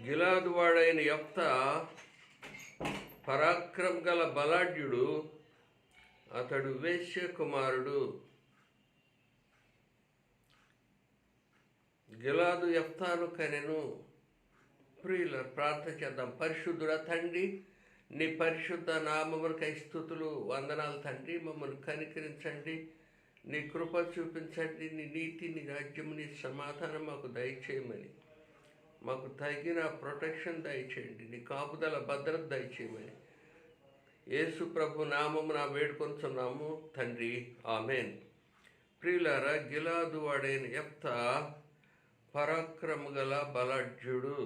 గిలాదు వాడైన యెఫ్తా పరాక్రమ గల బలాఢ్యుడు. అతడు వేశ్య కుమారుడు. గిలాదు యెఫ్తాను కనెను. ప్రియుల ప్రార్థన చేద్దాం. పరిశుద్ధుడా తండ్రి, నీ పరిశుద్ధ నామమునకై స్తుతులు, వందనాలు తండ్రి. మమ్మల్ని కనికరించండి, నీ కృప చూపించండి, నీ నీతి, నీ రాజ్యము, నీ సమాధానం మాకు దయచేయమని, మాకు తగిన ప్రొటెక్షన్ దయచేయండి, నీ కాపుదల భద్రత దయచేయమని యేసు ప్రభు నామమున వేడుకొంచున్నాము తండ్రి, ఆమెన్. ప్రియులారా, గిలాదు వాడైన యెఫ్తా పరాక్రమ గల బలాఢ్యుడు.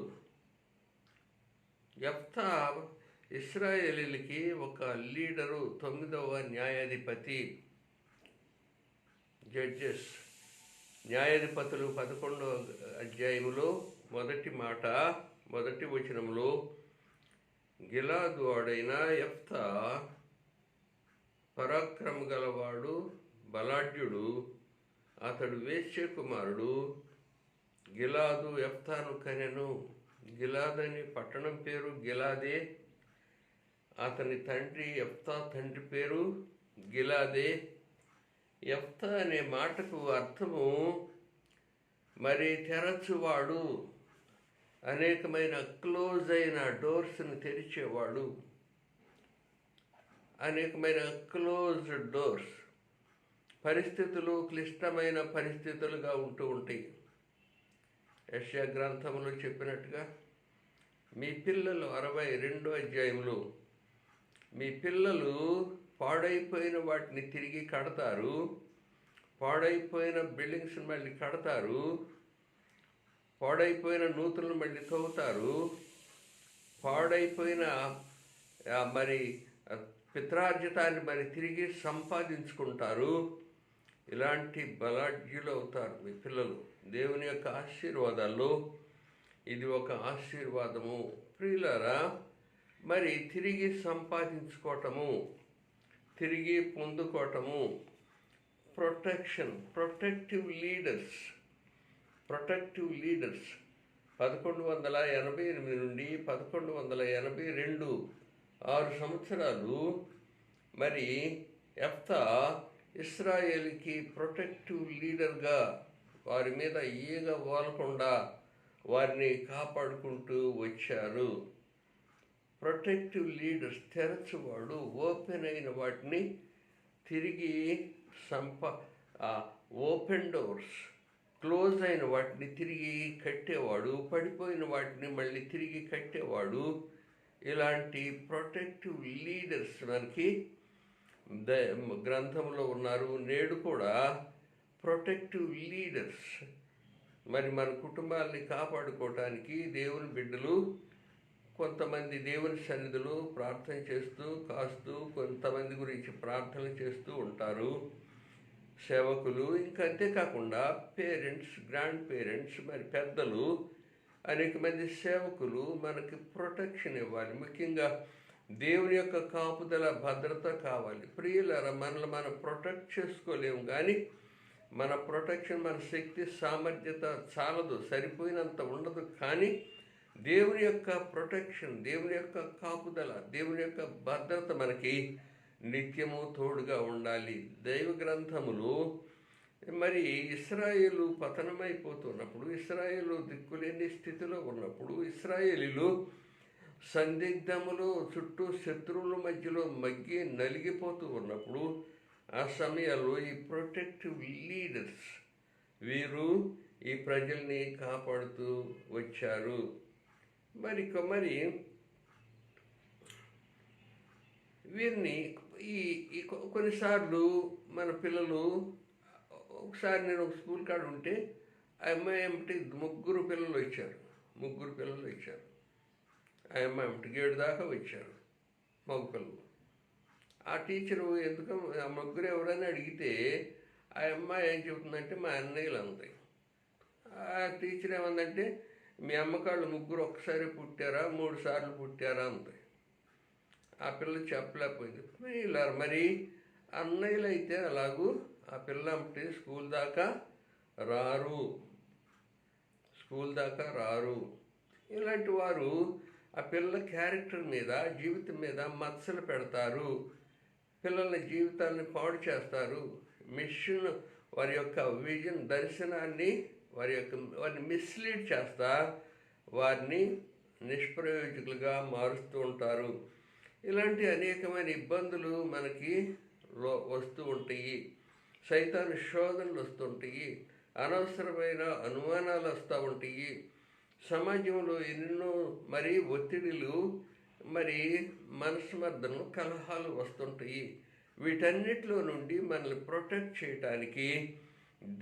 యెఫ్తా ఇశ్రాయేలీలకి ఒక లీడరు, 9వ న్యాయాధిపతి. జడ్జెస్, న్యాయాధిపతులు 11వ అధ్యాయములో మొదటి వచనంలో గిలాదు వాడైన యెఫ్తా పరాక్రమ గలవాడు, బలాఢ్యుడు, అతడు వేశ్య కుమారుడు. గిలాదు యెఫ్తాను కనెను. గిలాదు అనే పట్టణం పేరు గిలాదే. అతని తండ్రి యెఫ్తా తండ్రి పేరు గిలాదే. యెఫ్తా అనే మాటకు అర్థము మరి తెరచువాడు, అనేకమైన క్లోజ్ అయిన డోర్స్ని తెరిచేవాడు, అనేకమైన క్లోజ్డ్ డోర్స్. పరిస్థితులు క్లిష్టమైన పరిస్థితులుగా ఉంటూ ఉంటాయి. యెషయా గ్రంథంలో చెప్పినట్టుగా మీ పిల్లలు 62వ అధ్యాయంలో మీ పిల్లలు పాడైపోయిన వాటిని తిరిగి కడతారు, పాడైపోయిన బిల్డింగ్స్ని మళ్ళీ కడతారు, పాడైపోయిన నూతులను మళ్ళీ తవ్వుతారు, పాడైపోయిన మరి పిత్రార్జితాన్ని మరి తిరిగి సంపాదించుకుంటారు. ఇలాంటి బలాఢ్యులు అవుతారు మీ పిల్లలు. దేవుని యొక్క ఆశీర్వాదాల్లో ఇది ఒక ఆశీర్వాదము. ప్రియులారా, మరి తిరిగి సంపాదించుకోవటము, తిరిగి పొందుకోవటము, ప్రొటెక్టివ్ లీడర్స్ 1188 నుండి 1182 6 సంవత్సరాలు మరి యెఫ్తా ఇశ్రాయేలుకి ప్రొటెక్టివ్ లీడర్గా వారి మీద ఈగ వాలకుండా వారిని కాపాడుకుంటూ వచ్చారు. ప్రొటెక్టివ్ లీడర్స్, తెరచువాడు, ఓపెన్ అయిన వాటిని తిరిగి ఓపెన్ డోర్స్, క్లోజ్ అయిన వాటిని తిరిగి కట్టేవాడు, పడిపోయిన వాటిని మళ్ళీ తిరిగి కట్టేవాడు. ఇలాంటి ప్రొటెక్టివ్ లీడర్స్ మనకి గ్రంథంలో ఉన్నారు. నేడు కూడా ప్రొటెక్టివ్ లీడర్స్ మరి మన కుటుంబాలని కాపాడుకోవటానికి దేవుని బిడ్డలు కొంతమంది దేవుని సన్నిధిలో ప్రార్థన చేస్తూ కాస్తూ, కొంతమంది గురించి ప్రార్థన చేస్తూ ఉంటారు సేవకులు. ఇంకా అంతేకాకుండా పేరెంట్స్, గ్రాండ్ పేరెంట్స్, మరి పెద్దలు, అనేక మంది సేవకులు మనకి ప్రొటెక్షన్ ఇవ్వాలి. ముఖ్యంగా దేవుని యొక్క కాపుదల భద్రత కావాలి. ప్రియులారా, మనల్ని మనం ప్రొటెక్ట్ చేసుకోలేము, కానీ మన ప్రొటెక్షన్, మన శక్తి సామర్థ్యత చాలదు, సరిపోయినంత ఉండదు. కానీ దేవుని యొక్క ప్రొటెక్షన్, దేవుని యొక్క కాపుదల, దేవుని యొక్క భద్రత మనకి నిత్యము తోడుగా ఉండాలి. దైవ గ్రంథములు మరి ఇశ్రాయేలు పతనమైపోతున్నప్పుడు, ఇశ్రాయేలు దిక్కులేని స్థితిలో ఉన్నప్పుడు, ఇశ్రాయేలీలు సందిగ్ధములు, చుట్టూ శత్రువుల మధ్యలో మగ్గి నలిగిపోతూ ఉన్నప్పుడు, ఆ సమయాల్లో ఈ ప్రొటెక్టివ్ లీడర్స్ వీరు ఈ ప్రజల్ని కాపాడుతూ వచ్చారు. మరి వీరిని ఈ కొన్నిసార్లు మన పిల్లలు, ఒకసారి నేను ఒక స్కూల్ కాడ ఉంటే ఆ అమ్మాయి ఏమిటి 3 పిల్లలు వచ్చారు. ఆ అమ్మాయి ఏమిటి 7 దాకా వచ్చారు మగ పిల్లలు. ఆ టీచరు ఎందుకు ఆ 3 ఎవరైనా అడిగితే ఆ అమ్మాయి ఏం చెబుతుందంటే మా అన్నయ్యలు అంది. ఆ టీచర్ ఏమందంటే మీ అమ్మకాళ్ళు 3 ఒక్కసారి పుట్టారా 3 సార్లు పుట్టారా అంది. ఆ పిల్ల చెప్పలేకపోయింది. ఇలా మరి అన్నయ్యలు అయితే అలాగూ ఆ పిల్ల అంటే స్కూల్ దాకా రారు. ఇలాంటి వారు ఆ పిల్లల క్యారెక్టర్ మీద, జీవితం మీద మచ్చలు పెడతారు. పిల్లల జీవితాన్ని పాడు చేస్తారు. మిషన్ వారి యొక్క విజన్, దర్శనాన్ని వారిని మిస్లీడ్ చేస్తా వారిని నిష్ప్రయోజకులుగా మారుస్తూ ఉంటారు. ఇలాంటి అనేకమైన ఇబ్బందులు మనకి వస్తూ ఉంటాయి. సైతాను శోధనలు వస్తుంటాయి. అనవసరమైన అనుమానాలు వస్తూ ఉంటాయి. సమాజంలో ఎన్నో ఒత్తిడిలు, మనస్మర్ధనలు, కలహాలు వస్తుంటాయి. వీటన్నిటిలో నుండి మనల్ని ప్రొటెక్ట్ చేయటానికి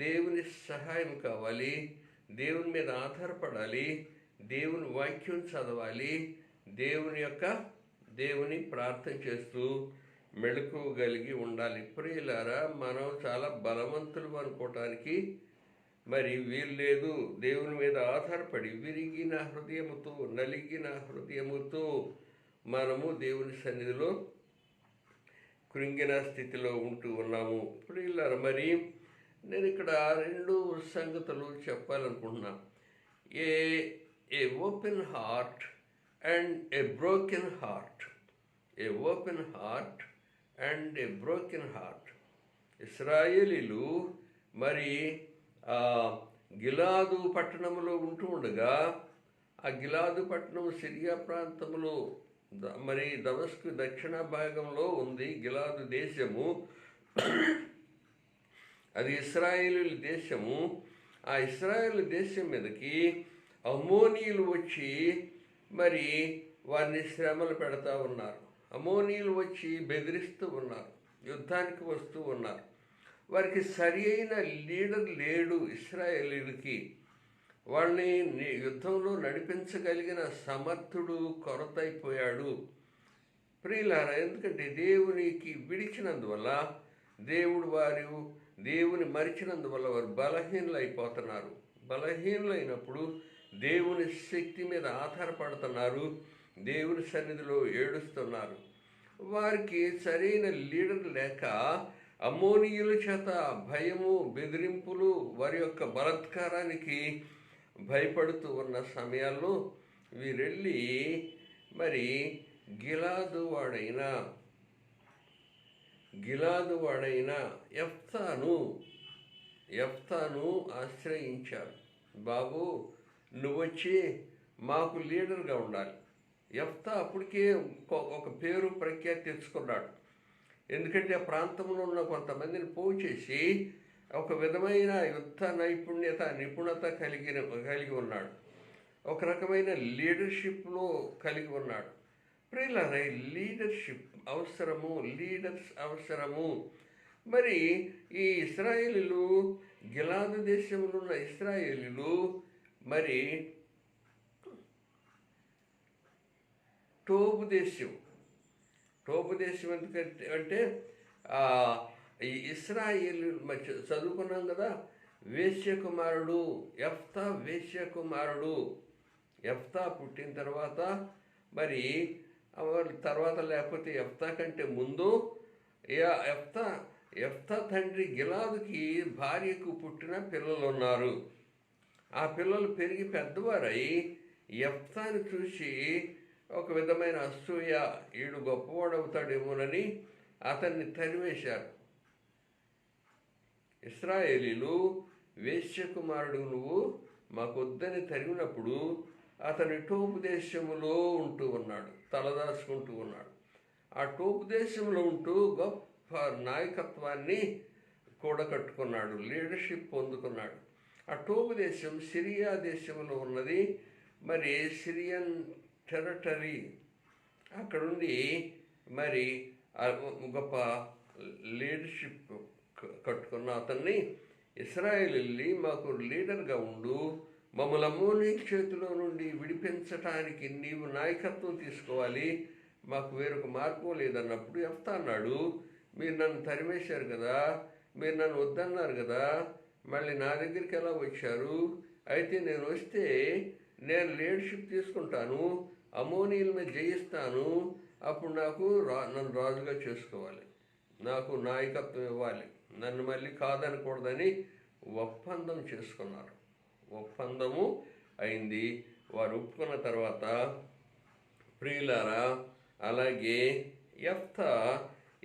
దేవుని సహాయం కావాలి. దేవుని మీద ఆధారపడాలి. దేవుని వాక్యం చదవాలి. దేవుని ప్రార్థన చేస్తూ మెళకువగలిగి ఉండాలి. ప్రియులారా, మనం చాలా బలవంతులు అనుకోవటానికి వీలు లేదు. దేవుని మీద ఆధారపడి విరిగిన హృదయముతో, నలిగిన హృదయముతో మనము దేవుని సన్నిధిలో కృంగిన స్థితిలో ఉంటూ ఉన్నాము. ప్రియులారా, నేను ఇక్కడ 2 సంగతులు చెప్పాలనుకుంటున్నా. A open heart and a broken heart. A open heart and a broken heart. ఇశ్రాయేలీలు గిలాదు పట్టణంలో ఉంటూ ఉండగా, ఆ గిలాదు పట్టణం సిరియా ప్రాంతంలో దమస్కు దక్షిణ భాగంలో ఉంది. గిలాదు దేశము అది ఇశ్రాయేలు దేశము. ఆ ఇశ్రాయేలు దేశం మీదకి అమ్మోనీయులు వచ్చి వారిని శ్రమలు పెడతా ఉన్నారు. అమ్మోనీయులు వచ్చి బెదిరిస్తూ ఉన్నారు, యుద్ధానికి వస్తూ ఉన్నారు. వారికి సరి అయిన లీడర్ లేడు. ఇశ్రాయేలీలకి వాళ్ళని యుద్ధంలో నడిపించగలిగిన సమర్థుడు కొరతైపోయాడు. ప్రియులారా, ఎందుకంటే దేవునికి విడిచినందువల్ల, దేవుని మరిచినందువల్ల వారు బలహీనులైపోతున్నారు. బలహీనులైనప్పుడు దేవుని శక్తి మీద ఆధారపడుతున్నారు. దేవుని సన్నిధిలో ఏడుస్తున్నారు. వారికి సరైన లీడర్ లేక అమ్మోనీయుల చేత భయము, బెదిరింపులు, వారి యొక్క బలాత్కారానికి భయపడుతూ ఉన్న సమయాల్లో వీరెళ్ళి గిలాదు వాడైన యెఫ్తాను ఆశ్రయించారు. బాబు, నువ్వొచ్చి మాకు లీడర్గా ఉండాలి. యెఫ్తా అప్పటికే ఒక పేరు ప్రఖ్యాతి తెచ్చుకున్నాడు. ఎందుకంటే ఆ ప్రాంతంలో ఉన్న కొంతమందిని పోగు చేసి ఒక విధమైన యుద్ధ నిపుణత కలిగి ఉన్నాడు. ఒక రకమైన లీడర్షిప్లో కలిగి ఉన్నాడు. ప్రియులారా, లీడర్షిప్ అవసరము, లీడర్స్ అవసరము. ఈ ఇశ్రాయేలీలు, గిలాదు దేశంలో ఉన్న ఇశ్రాయేలీలు టోబు దేశం ఎందుకంటే ఈ ఇశ్రాయేలు చదువుకున్నాం కదా, వేశ్యకుమారుడు యెఫ్తా. వేశ్యకుమారుడు యెఫ్తా పుట్టిన తర్వాత తర్వాత లేకపోతే యెఫ్తా కంటే ముందు యెఫ్తా తండ్రి గిలాదుకి భార్యకు పుట్టిన పిల్లలు ఉన్నారు. ఆ పిల్లలు పెరిగి పెద్దవారై యెఫ్తాను చూసి ఒక విధమైన అసూయ, ఈడు గొప్పవాడవుతాడేమోనని అతన్ని తరివేశారు. ఇశ్రాయేలీలు, వేశ్యకుమారుడు నువ్వు మాకొద్దని తరిగినప్పుడు అతని టోపు దేశంలో ఉంటూ ఉన్నాడు, తలదాచుకుంటూ ఉన్నాడు. ఆ టోపు దేశంలో ఉంటూ గొప్ప నాయకత్వాన్ని కూడగట్టుకున్నాడు, లీడర్షిప్ పొందుకున్నాడు. ఆ టోపు దేశం సిరియా దేశంలో ఉన్నది. Syrian territory. అక్కడుండి గొప్ప లీడర్షిప్ కట్టుకున్న అతన్ని ఇశ్రాయేలీల్ని మాకు లీడర్గా ఉండు, మమ్మల్ని అమ్మోనీ చేతిలో నుండి విడిపించటానికి నీవు నాయకత్వం తీసుకోవాలి, మాకు వేరొక మార్గం లేదన్నప్పుడు యెఫ్తా అన్నాడు, మీరు నన్ను తరిమేశారు కదా, మీరు నన్ను వద్దన్నారు కదా, మళ్ళీ నా దగ్గరికి ఎలా వచ్చారు? అయితే నేను వస్తే నేను లీడర్షిప్ తీసుకుంటాను, అమ్మోనీయుల మీద జయిస్తాను, అప్పుడు నన్ను రాజుగా చేసుకోవాలి, నాకు నాయకత్వం ఇవ్వాలి, నన్ను మళ్ళీ కాదనకూడదని ఒప్పందం చేసుకున్నారు. ఒప్పందము అయింది. వారు ఒప్పుకున్న తర్వాత ప్రియులారా, అలాగే యెఫ్తా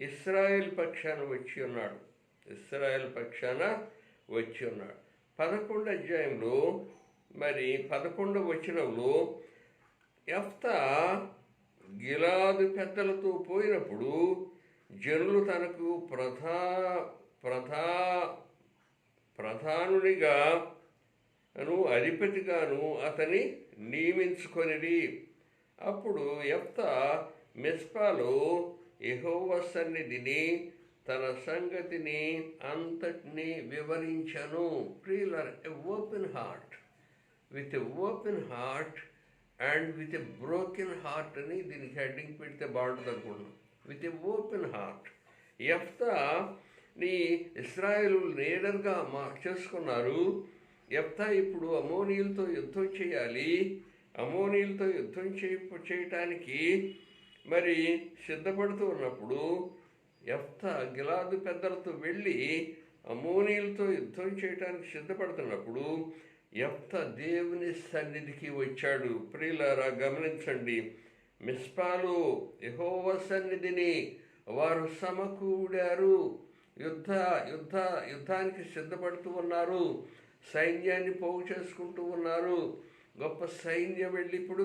ఇశ్రాయేల్ పక్షాన వచ్చి ఉన్నాడు. ఇశ్రాయేల్ పక్షాన వచ్చి ఉన్నాడు. 11వ అధ్యాయంలో మరి 11వ వచనంలో యెఫ్తా గిలాదు పెద్దలతో పోయినప్పుడు జనులు తనకు ప్రధానునిగాను అధిపతిగాను అతని నియమించుకొనిది. అప్పుడు యెఫ్తా మిస్పాలో యెహోవా సన్నిధిని తన సంగతిని అంతటిని వివరించను. ప్రియులారా, a open heart, with a open heart and with a broken heart అని దీనికి హెడ్డింగ్ పెడితే బాగుంటుంది అనుకుంటున్నాను. With a open heart. యెఫ్తాని ఇశ్రాయేలు లీడర్గా చేసుకున్నారు. యెఫ్తా ఇప్పుడు అమోనీయులతో యుద్ధం చేయాలి. అమోనీయులతో యుద్ధం చేయటానికి మరి సిద్ధపడుతూ ఉన్నప్పుడు యెఫ్తా గిలాదు పెద్దలతో వెళ్ళి అమోనీయులతో యుద్ధం చేయడానికి సిద్ధపడుతున్నప్పుడు యెఫ్తా దేవుని సన్నిధికి వచ్చాడు. ప్రియులారా, గమనించండి. మిస్పాలో యెహోవా సన్నిధిని వారు సమకూడారు. యుద్ధానికి సిద్ధపడుతూ ఉన్నారు. సైన్యాన్ని పోగు చేసుకుంటూ ఉన్నారు. గొప్ప సైన్యం వెళ్ళి ఇప్పుడు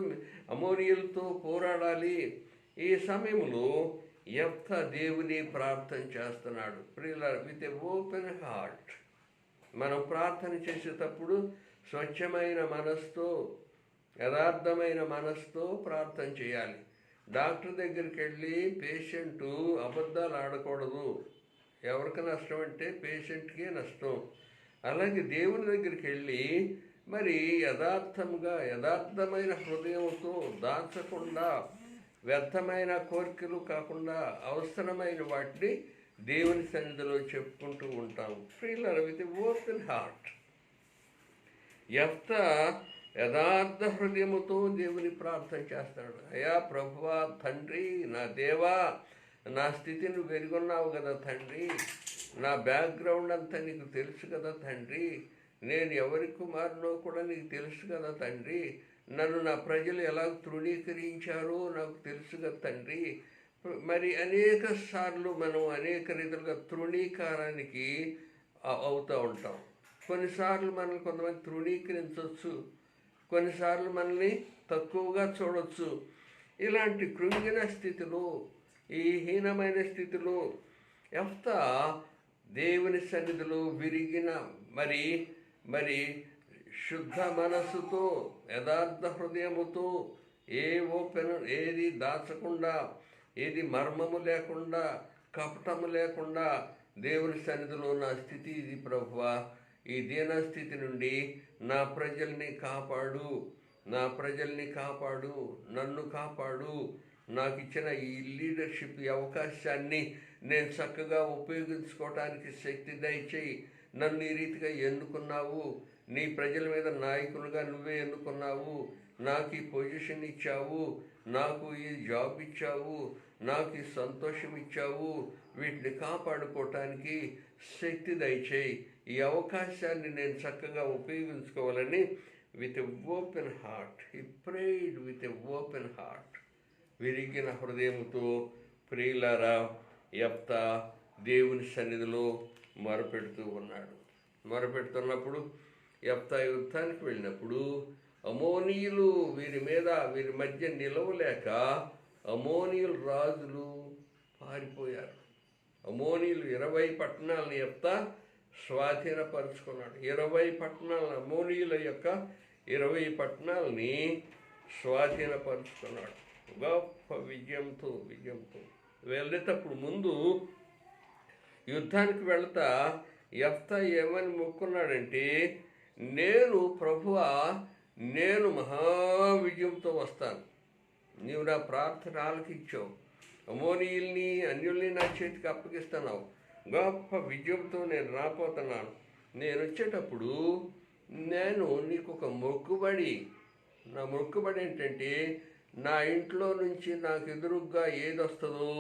అమోనీయులతో పోరాడాలి. ఈ సమయంలో యెఫ్తా దేవుని ప్రార్థన చేస్తున్నాడు. ప్రియులారా, విత్ ఎ ఓపెన్ హార్ట్ మనం ప్రార్థన చేసేటప్పుడు స్వచ్ఛమైన మనసుతో, యథార్థమైన మనసుతో ప్రార్థన చేయాలి. డాక్టర్ దగ్గరికి వెళ్ళి పేషెంటు అబద్ధాలు ఆడకూడదు. ఎవరికి నష్టం అంటే పేషెంట్కే నష్టం. అలాగే దేవుని దగ్గరికి వెళ్ళి మరి యథార్థమైన హృదయంతో దాచకుండా, వ్యర్థమైన కోరికలు కాకుండా అవసరమైన వాటిని దేవుని సన్నిధిలో చెప్పుకుంటూ ఉంటాం. ప్రియులారా, విత్ ఓపెన్ హార్ట్ యెఫ్తా యథార్థ హృదయముతో దేవుని ప్రార్థన చేస్తాడు. అయ్యా ప్రభువా, తండ్రి, నా దేవా, నా స్థితి నువ్వు ఎరుగున్నావు కదా తండ్రి. నా బ్యాక్గ్రౌండ్ అంతా నీకు తెలుసు కదా తండ్రి. నేను ఎవరి కుమారునో కూడా నీకు తెలుసు కదా తండ్రి. నన్ను నా ప్రజలు ఎలా తృణీకరించారో నాకు తెలుసు కదా తండ్రి. మరి అనేక సార్లు మనం అనేక రీతిలుగా తృణీకారానికి అవుతూ ఉంటాం. కొన్నిసార్లు మనల్ని కొంతమంది తృణీకరించవచ్చు, కొన్నిసార్లు మనల్ని తక్కువగా చూడవచ్చు. ఇలాంటి కృంగిన స్థితిలో, ఈ హీనమైన స్థితిలో యెఫ్తా దేవుని సన్నిధిలో విరిగిన మరి శుద్ధ మనస్సుతో, యథార్థ హృదయముతో, ఏది దాచకుండా, ఏది మర్మము లేకుండా, కపటము లేకుండా దేవుని సన్నిధిలో నా స్థితి ఇది ప్రభువా, ఈ దీనస్థితి నుండి నా ప్రజల్ని కాపాడు, నన్ను కాపాడు. నాకు ఇచ్చిన ఈ లీడర్షిప్ అవకాశాన్ని నేను చక్కగా ఉపయోగించుకోవటానికి శక్తి దయచేయి. నన్ను ఈ రీతిగా ఎన్నుకున్నావు, నీ ప్రజల మీద నాయకులుగా నువ్వే ఎన్నుకున్నావు. నాకు ఈ పొజిషన్ ఇచ్చావు, నాకు ఈ జాబ్ ఇచ్చావు, నాకు ఈ సంతోషం ఇచ్చావు. వీటిని కాపాడుకోవటానికి శక్తి దయచేయి. ఈ అవకాశాన్ని నేను చక్కగా ఉపయోగించుకోవాలని with a open heart he prayed. With a open heart, విరిగిన హృదయంతో ప్రియులారా, యెఫ్తా దేవుని సన్నిధిలో మొరపెడుతూ ఉన్నాడు. మొరపెడుతున్నప్పుడు యెఫ్తా యుద్ధానికి వెళ్ళినప్పుడు అమోనీయులు వీరి మధ్య నిలవలేక అమోనీయుల రాజులు పారిపోయారు. అమోనీయులు 20 పట్టణాలను యెఫ్తా స్వాధీనపరుచుకున్నాడు. 20 పట్టణాలను, అమోనీయుల యొక్క 20 పట్టణాలని స్వాధీనపరుచుకున్నాడు. గొప్ప విజయంతో వెళ్ళేటప్పుడు ముందు యుద్ధానికి వెళతా యెఫ్తా ఏమని మొక్కున్నాడంటే, నేను ప్రభువా, నేను మహావిజయంతో వస్తాను. నీవు నా ప్రార్థన ఆలకించావు, అమోనీయుల్ని అన్యుల్ని నా చేతికి అప్పగిస్తున్నావు. గొప్ప విజయంతో నేను రాపోతున్నాను. నేను వచ్చేటప్పుడు నేను నీకు ఒక మొక్కుబడి, నా మొక్కుబడి ఏంటంటే, నా ఇంట్లో నుంచి నాకు ఎదురుగ్గా ఏది వస్తుందో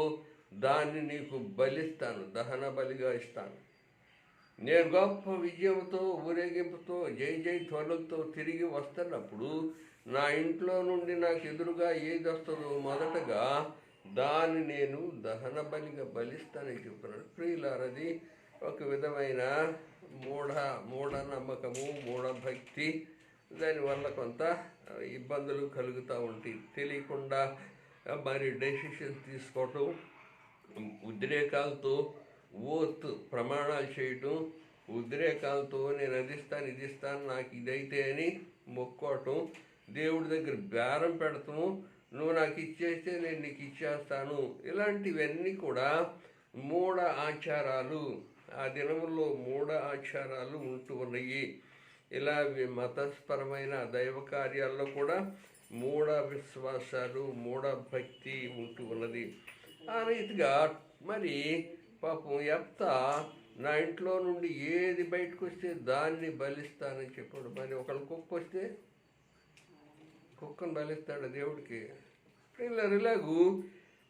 దాన్ని నీకు బలిస్తాను, దహన బలిగా ఇస్తాను. నేను గొప్ప విజయంతో ఊరేగింపుతో జై జై ధ్వనులతో తిరిగి వస్తున్నప్పుడు నా ఇంట్లో నుండి నాకు ఎదురుగా ఏది వస్తుందో మొదటగా దాన్ని నేను దహన బలిగా బలిస్తానని చెప్తున్నాడు. ప్రియులారది ఒక విధమైన మూఢనమ్మకము, మూఢభక్తి. దానివల్ల కొంత ఇబ్బందులు కలుగుతూ ఉంటాయి. తెలియకుండా మరి డెసిషన్ తీసుకోవటం, ఉద్రేకాలతో ప్రమాణాలు చేయటం, ఉద్రేకాలతో నేను అది ఇస్తాను నాకు ఇదైతే అని మొక్కోవటం, దేవుడి దగ్గర బేరం పెడతాము, నువ్వు నాకు ఇచ్చేస్తే నేను నీకు ఇచ్చేస్తాను. ఇలాంటివన్నీ కూడా మూఢ ఆచారాలు. ఆ దినముల్లో మూఢ ఆచారాలు ఉంటూ ఉన్నాయి. ఇలా మతపరమైన దైవ కార్యాల్లో కూడా మూఢ విశ్వాసాలు, మూఢ భక్తి ఉంటూ ఉన్నది. ఆ రీతిగా మరి పాపం యెఫ్తా నా ఇంట్లో నుండి ఏది బయటకు వస్తే దాన్ని బలిస్తానని చెప్పాడు. మరి ఒకళ్ళు కుక్క వస్తే కుక్కను బలిస్తాడు దేవుడికి. ఇలాగూ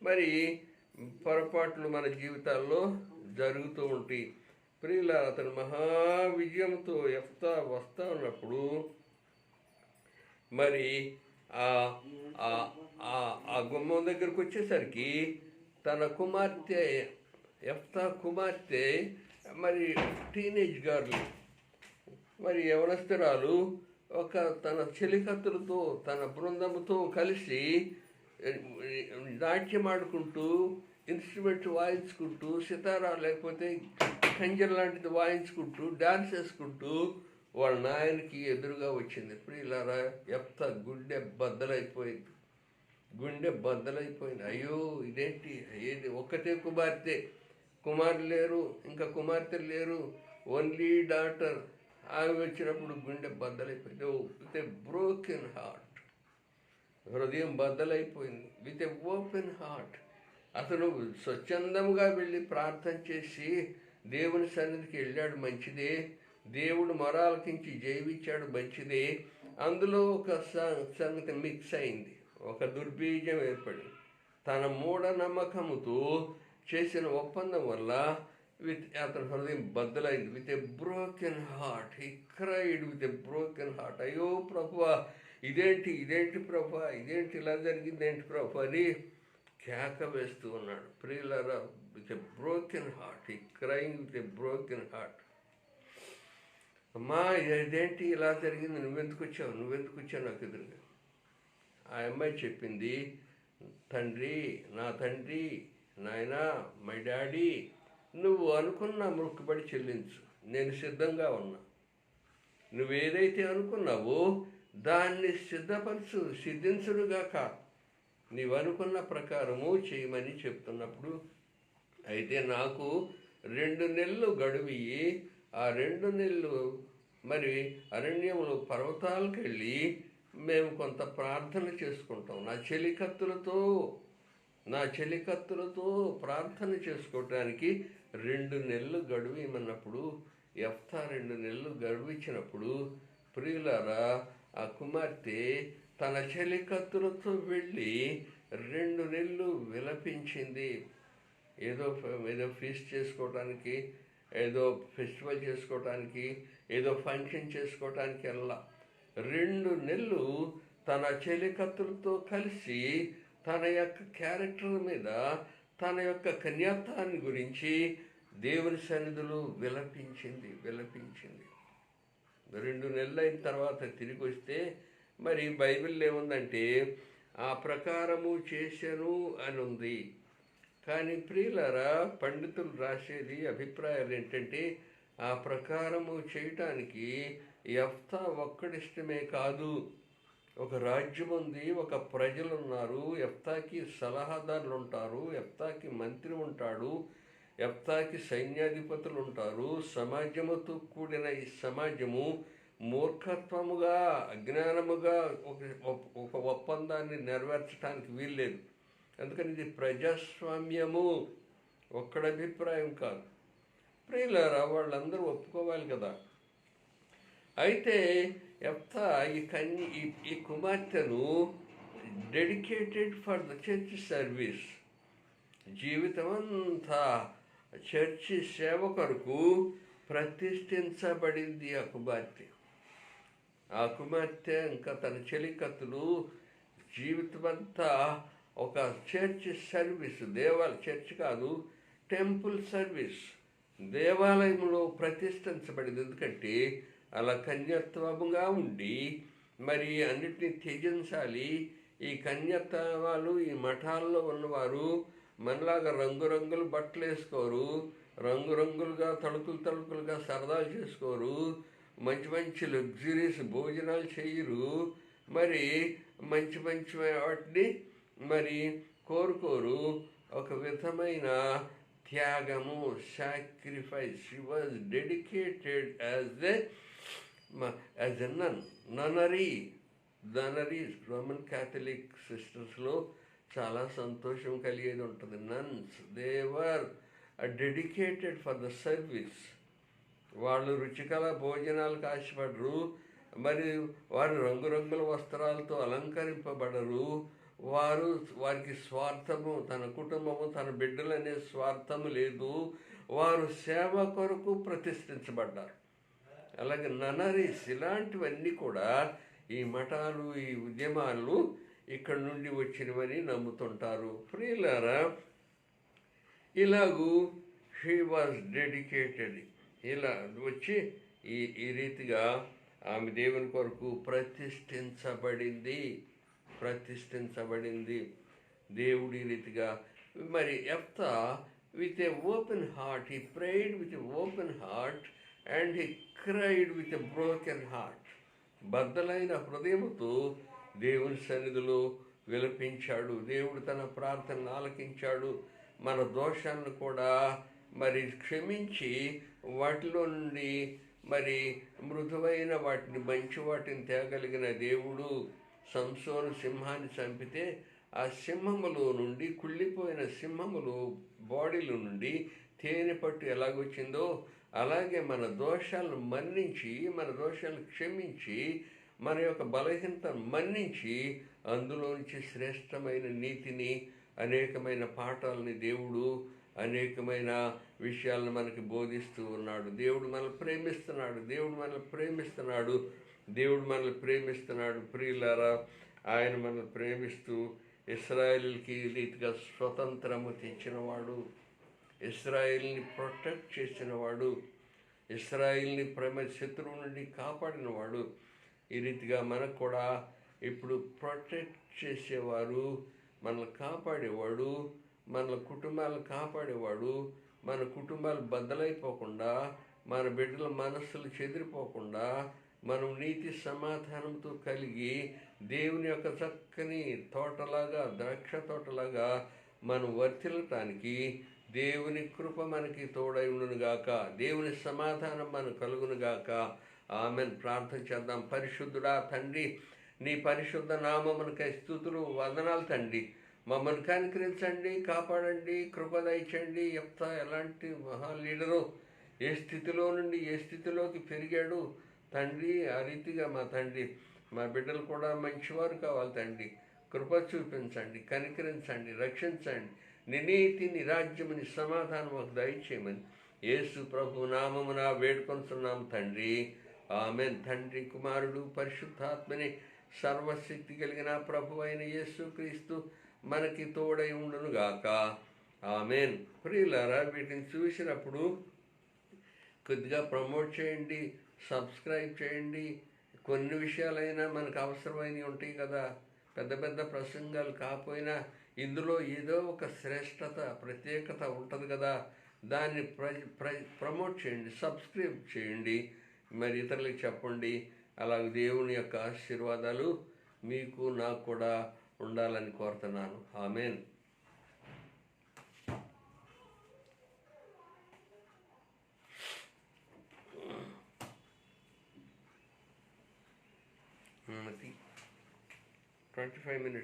మరి పొరపాట్లు మన జీవితాల్లో జరుగుతూ ఉంటాయి. ప్రియుల అతను మహావిజయంతో యెఫ్తా వస్తా ఉన్నప్పుడు మరి ఆ గుమ్మం దగ్గరకు వచ్చేసరికి తన కుమార్తె, యెఫ్తా కుమార్తె మరి టీనేజ్ గర్ల్, మరి యవనస్తురాలు తన చెలికత్తులతో తన బృందముతో కలిసి నాట్యం ఆడుకుంటూ, ఇన్స్ట్రుమెంట్ వాయించుకుంటూ, సితారా లేకపోతే ఖంజర్ లాంటిది వాయించుకుంటూ, డాన్స్ వేసుకుంటూ వాళ్ళ నాయనకి ఎదురుగా వచ్చింది. ఇప్పుడు ఇలా యెఫ్తా గుండె బద్దలైపోయింది. అయ్యో ఇదేంటి, ఏది ఒక్కతే కుమారులు లేరు, ఇంకా కుమార్తెలు లేరు, ఓన్లీ డాటర్. ఆమె వచ్చినప్పుడు గుండె బద్దలైపోయింది. విత్ ఎ బ్రోకెన్ హార్ట్, హృదయం బద్దలైపోయింది. విత్ ఎ ఓపెన్ హార్ట్ అతను స్వచ్ఛందముగా వెళ్ళి ప్రార్థన చేసి దేవుని సన్నిధికి వెళ్ళాడు, మంచిదే. దేవుడు మొరాలకించి జైవిచ్చాడు, మంచిదే. అందులో ఒక సంగతి మిక్స్ అయింది, ఒక దుర్బీజం ఏర్పడి తన మూఢనమ్మకముతో చేసిన ఒప్పందం వల్ల అతని హృదయం బద్దలైంది. With a broken heart he cried with a broken heart. అయ్యో ప్రభువా, ఇదేంటి ప్రభువా, ఇదేంటి ఇలా జరిగిందేంటి ప్రభువా అని కేక వేస్తూ ఉన్నాడు. ప్రియులారా, with a broken heart he crying with a broken heart. అమ్మా ఇదేంటి ఇలా జరిగింది, నువ్వెందుకు వచ్చావు నాకు ఎదురుగా? ఆ అమ్మాయి చెప్పింది, నా తండ్రి నాయనా, మై డాడీ, నువ్వు అనుకున్న మొక్కుబడి చెల్లించు, నేను సిద్ధంగా ఉన్నా. నువ్వేదైతే అనుకున్నావో దాన్ని సిద్ధించుడుగాక, నీవు అనుకున్న ప్రకారము చేయమని చెప్తున్నప్పుడు, అయితే నాకు 2 నెలలు గడువియ్యి, ఆ 2 నెలలు మరి అరణ్యంలో పర్వతాలకు వెళ్ళి మేము కొంత ప్రార్థన చేసుకుంటాం. నా చెలికత్తులతో ప్రార్థన చేసుకోవటానికి 2 నెలలు గడువు ఇమ్మన్నప్పుడు, యెఫ్తా 2 నెలలు గడువు ఇచ్చినప్పుడు, ప్రియులారా, ఆ కుమార్తె తన చెలికత్తులతో వెళ్ళి 2 నెలలు విలపించింది. ఏదో ఫీస్ట్ చేసుకోవటానికి, ఏదో ఫెస్టివల్ చేసుకోవటానికి, ఏదో ఫంక్షన్ చేసుకోవటానికి వెళ్ళా. 2 నెలలు తన చెలికత్తులతో కలిసి తన యొక్క క్యారెక్టర్ మీద, తన యొక్క కన్యాత్వాన్ని గురించి దేవుని సన్నిధిలో విలపించింది. 2 నెలలు అయిన తర్వాత తిరిగి వస్తే మరి బైబిల్లో ఏముందంటే ఆ ప్రకారము చేశాను అని ఉంది. కానీ ప్రియులారా, పండితులు రాసేది అభిప్రాయాలు ఏంటంటే ఆ ప్రకారము చేయటానికి యెఫ్తా ఒక్కడిష్టమే కాదు, ఒక రాజ్యం ఉంది, ఒక ప్రజలు ఉన్నారు, యెఫ్తాకి సలహాదారులు ఉంటారు, యెఫ్తాకి మంత్రి ఉంటాడు, యెఫ్తాకి సైన్యాధిపతులు ఉంటారు. సమాజముతో కూడిన ఈ సమాజము మూర్ఖత్వముగా, అజ్ఞానముగా ఒక ఒప్పందాన్ని నెరవేర్చడానికి వీల్లేదు. అందుకని ఇది ప్రజాస్వామ్యము, ఒక్కడి అభిప్రాయం కాదు. ప్రియులారా, వాళ్ళందరూ ఒప్పుకోవాలి కదా. అయితే యెఫ్తా ఈ కుమార్తెను dedicated for the church service, జీవితమంతా చర్చి సేవ కొరకు ప్రతిష్ఠించబడింది ఆ కుమార్తె. ఆ కుమార్తె ఇంకా తన చెలికత్తులు జీవితమంతా ఒక చర్చ్ సర్వీస్, చర్చ్ కాదు, టెంపుల్ సర్వీస్, దేవాలయంలో ప్రతిష్ఠించబడింది. ఎందుకంటే అలా కన్యత్వముగా ఉండి మరి అన్నిటినీ త్యజించాలి. ఈ కన్యత్వాలు ఈ మఠాల్లో ఉన్నవారు మనలాగా రంగురంగులు బట్టలు వేసుకోరు, రంగురంగులుగా తలుకులుగా సరదాలు చేసుకోరు, మంచి మంచి లగ్జరీస్ భోజనాలు చేయరు, మరి మంచి మంచి వాటిని మరి కోరుకోరు. ఒక విధమైన త్యాగము, sacrifice. She was dedicated as a nunnery. Roman Catholic సిస్టర్స్లో చాలా సంతోషం కలిగేది ఉంటుంది. Nuns, they were dedicated for the service. వాళ్ళు రుచికర భోజనాలకు ఆశపడరు, మరి వారు రంగురంగుల వస్త్రాలతో అలంకరింపబడరు. వారికి స్వార్థము, తన కుటుంబము, తన బిడ్డలు అనే స్వార్థము లేదు. వారు సేవ కొరకు ప్రతిష్ఠించబడ్డారు. అలాగే ననరీస్, ఇలాంటివన్నీ కూడా ఈ మఠాలు, ఈ ఉద్యమాలు ఇక్కడ నుండి వచ్చినవని నమ్ముతుంటారు. ప్రియులారా, ఇలాగూ షీ వాజ్ డెడికేటెడ్. ఇలా వచ్చి ఈ రీతిగా ఆమె దేవుని కొరకు ప్రతిష్ఠించబడింది. దేవుడి రీతిగా మరి యెఫ్తా with a open heart, he prayed with a open heart and he cried with a broken heart. బద్దలైన హృదయముతో దేవుని సన్నిధిలో విలపించాడు. దేవుడు తన ప్రార్థనను ఆలకించాడు. మన దోషాలను కూడా మరి క్షమించి వాటిలో నుండి మరి మృదువైన వాటిని, మంచి వాటిని తేగలిగిన దేవుడు. సంసోను సింహాన్ని చంపితే ఆ సింహములో నుండి, కుళ్ళిపోయిన సింహములో బాడీలో నుండి తేనె పట్టు ఎలాగొచ్చిందో అలాగే మన దోషాలను మన్నించి, మన దోషాలను క్షమించి, మన యొక్క బలహీనత మన్నించి అందులోంచి శ్రేష్టమైన నీతిని, అనేకమైన పాఠాలని దేవుడు అనేకమైన విషయాలను మనకి బోధిస్తూ ఉన్నాడు. దేవుడు మనల్ని ప్రేమిస్తున్నాడు. ప్రియులారా, ఆయన మనల్ని ప్రేమిస్తూ ఇశ్రాయేలుకి రీతిగా స్వతంత్రము తెచ్చినవాడు, ఇశ్రాయేల్ని ప్రొటెక్ట్ చేసినవాడు, ఇశ్రాయేల్ని శత్రువు నుండి కాపాడినవాడు. ఈ రీతిగా మనకు కూడా ఇప్పుడు ప్రొటెక్ట్ చేసేవారు, మనల్ని కాపాడేవాడు, మన కుటుంబాలను కాపాడేవాడు. మన కుటుంబాలు బద్దలైపోకుండా, మన బిడ్డల మనస్సులు చెదిరిపోకుండా, మనం నీతి సమాధానంతో కలిగి దేవుని యొక్క చక్కని తోటలాగా, ద్రాక్ష తోటలాగా మనం వర్తిల్లటానికి దేవుని కృప మనకి తోడై ఉండునుగాక. దేవుని సమాధానం మనకు కలుగునుగాక. ఆమెన్. ప్రార్థన చేద్దాం. పరిశుద్ధుడా తండ్రి, నీ పరిశుద్ధ నామమునకై స్తుతులు, వందనాలు తండ్రి. మమ్మల్ని కనికరించండి, కాపాడండి, కృప దయచేయండి. యెఫ్తా ఎలాంటి మహా లీడరు, ఏ స్థితిలో నుండి ఏ స్థితిలోకి పెరిగాడు తండ్రి. ఆ రీతిగా మా తండ్రి, మా బిడ్డలు కూడా మంచివారు కావాలి తండ్రి. కృప చూపించండి, కనికరించండి, రక్షించండి. నీ నీతి, నీ రాజ్యము, నీ సమాధానం మాకు దయచేయమని యేసు ప్రభు నామమున వేడుకొంటున్నాం తండ్రి. ఆమెన్. తండ్రి, కుమారుడు, పరిశుద్ధాత్మని సర్వశక్తి కలిగిన ప్రభు అయిన యేసు క్రీస్తు మనకి తోడై ఉండునుగాక. ఆమెన్. ప్రియులారా, వీటిని చూసినప్పుడు కొద్దిగా ప్రమోట్ చేయండి, సబ్స్క్రైబ్ చేయండి. కొన్ని విషయాలైనా మనకు అవసరమైనవి ఉంటాయి కదా, పెద్ద పెద్ద ప్రసంగాలు కాకపోయినా ఇందులో ఏదో ఒక శ్రేష్టత, ప్రత్యేకత ఉంటుంది కదా, దాన్ని ప్రమోట్ చేయండి, సబ్స్క్రైబ్ చేయండి, మరి ఇతరులకు చెప్పండి. అలాగే దేవుని యొక్క ఆశీర్వాదాలు మీకు నాకు కూడా ఉండాలని కోరుతున్నాను. ఆమెన్. అది 25 minutes.